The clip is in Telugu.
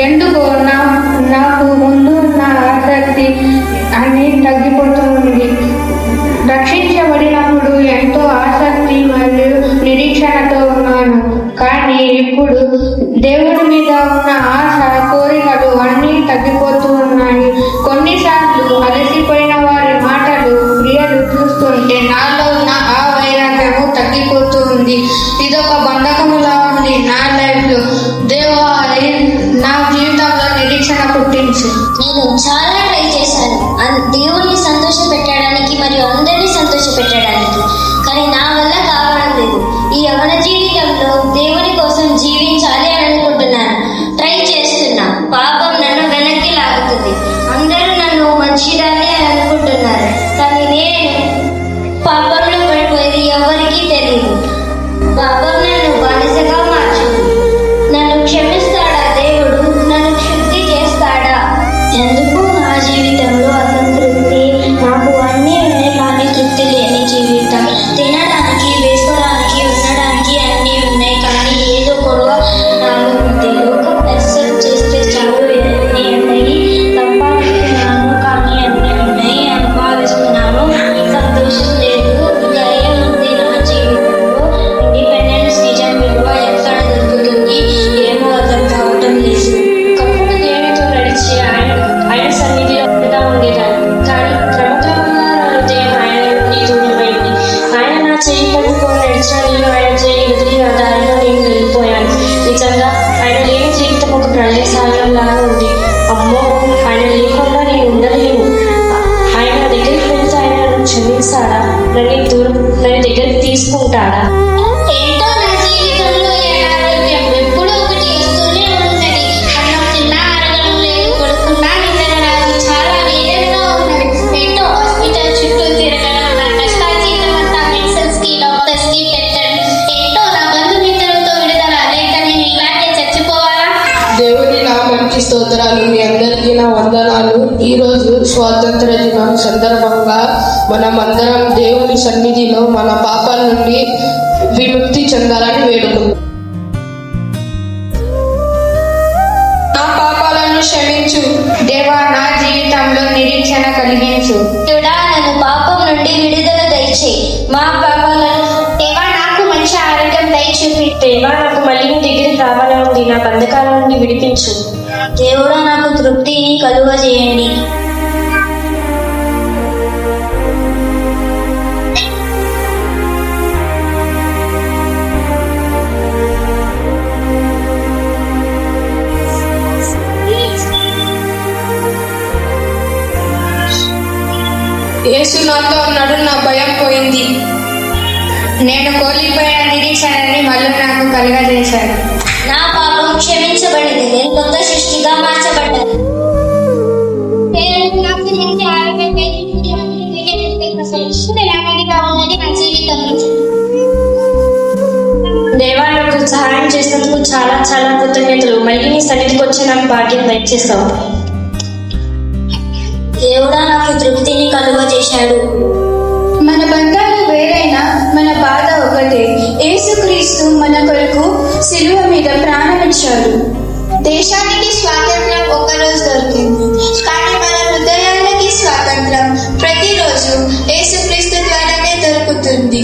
ఎందుకో నాకు ముందు ఉన్న ఆసక్తి అన్ని తగ్గిపోతుంది. రక్షించబడినప్పుడు ఎంతో ఆసక్తి మరియు నిరీక్షణతో ఉన్నాను. కానీ ఇప్పుడు దేవుడి మీద ఉన్న ఆశ, కోరికలు అన్నీ తగ్గిపోతూ ఉన్నాయి. కొన్నిసార్లు అలసిపోయిన వారి మాటలు, క్రియలు చూస్తుంటే నాలో ఉన్న ఆ వైరాగ్యము తగ్గిపోతూ ఉంది. ఇదొక బంధకములా ఉంది నా లైఫ్లో. దేవా, నా జీవితంలో నిరీక్షణ పుట్టించు. నేను చాలా ట్రై చేశాను దేవుణ్ణి సంతోష పెట్టడానికి మరియు అందరినీ సంతోష పెట్టడానికి, కానీ నా వల్ల కావడం లేదు. ఈ యవ్వన జీవితంలో దేవుని కోసం జీవించాలి అని అనుకుంటున్నాను. ట్రై చేస్తున్నా. పాపం నన్ను వెనక్కి లాగుతుంది. అందరూ నన్ను మంచిదాన్ని అని అనుకుంటున్నారు, కానీ నేను పాపంలో పడిపోయేది ఎవరికీ తెలియదు. పాపం నన్ను బానిసగా మార్చింది. నన్ను క్షమిస్తాడా దేవుడు? నన్ను శుద్ధి చేస్తాడా? ఎందుకు నా జీవితంలో అసంతృప్తి? నాకు అన్నీ ఉన్నాయి కానీ తృప్తి లేని జీవితం. తినడానికి, వేసుకోవడానికి, ఉండడానికి అన్నీ ఉన్నాయి, కానీ ఏదో కొరవ నాలో ఉంది. లోకం యాక్సెప్ట్ చేస్తే చాలు, అన్నీ ఉన్నాయి. సంపాదిస్తున్నాను కానీ అన్నీ ఉన్నాయి, అనుభవిస్తున్నాను, సంతోషం లేదు. ధైర్యం ఉంది నా జీవితంలో. ఇండిపెండెన్స్ నిజం విలువ ఎక్కడ దొరుకుతుంది ఏమో అర్థం కావటం లేదు. ఒకప్పుడు దేవునితో నడిచి ఆయన సన్నిధిలో ఉంటా ఉండేదాన్ని, కానీ క్రమక్రమంగా నా హృదయం ఆయన నుండి దూరమైంది. ఆయన నా చేయి పట్టుకొని నడిచిన నేను ఆయన చేయి వదిలి నా దారిలో నేను వెళ్ళిపోయాను. నిజంగా ఆయన లేని జీవితం ఒక ప్రళయసాగరంలాగా ఉంది. అమ్మో, ఆయన లేకుండా నేను ఉండలేను. ఆయన నా దగ్గరికి వెళ్తే ఆయన నన్ను క్షమిస్తాడా? నన్ను దగ్గరికి తీసుకుంటాడా? ఏంటో నా జీవితంలో అనారోగ్యం ఎప్పుడూ ఒకటి వస్తూనే ఉన్నది. అన్నం తిన్నా అరగడం లేదు, పడుకున్నా నిద్ర రాదు. చాలా వేదనగా ఉన్నది. ఏంటో హాస్పిటల్ చుట్టూ తిరగడం, నా కష్టాజీతం అంతా మెడిసిన్స్ కి, డాక్టర్స్ కి పెట్టడం. ఏంటో నా బంధుమిత్రులతో విడుదల లేక నేను ఇలాగే చచ్చిపోవాలా? దేవుని నామానికి స్తోత్రాలు. మీ అందరికీ నా వందనాలు. ఈరోజు స్వాతంత్ర దినం సందర్భంగా మనమందరం దేవుని సన్నిధిలో మన పాపాల నుండి విముక్తి చెందాలని వేడుకుందాం. నా పాపాలను క్షమించు దేవా, నా జీవితంలో నిరీక్షణ కలిగించు. దేవుడా, నన్ను పాపం నుండి విడుదల దయచేయి. మా పాపాలను దేవా, నాకు మంచి ఆరోగ్యం దయచూపి. దేవా, నాకు మళ్ళీ నీ దగ్గరికి రావాలని ఉంది. నా బంధకాల నుండి విడిపించు. దేవుడా, నాకు తృప్తిని కలుగజేయండి. యేసు నాతో ఉన్నాడు, నా భయం పోయింది. నేను కోల్పోయిన నిరీక్షణని మళ్ళీ నాకు కలుగజేశాడు. నా పాపం క్షమించబడింది. నేను కొత్త సృష్టిగా మార్చబడ్డాను. దేవా, నాకు సహాయం చేసినందుకు చాలా చాలా కృతజ్ఞతలు. మళ్ళీ నీ సన్నిధికి వచ్చి నాకు భాగ్యం దయచేస్తావు. దేవుడా, నాకు తృప్తిని కలుగజేశాడు. మన బంధాలు వేరైనా మన బాధ ఒకటే. యేసుక్రీస్తు మన కొరకు సిలువ మీద ప్రాణమిచ్చాడు. దేశానికి స్వాతంత్రం ఒక్కరోజు దొరికింది, కానీ మన హృదయాలకి స్వాతంత్రం ప్రతిరోజు యేసుక్రీస్తు ద్వారానే దొరుకుతుంది.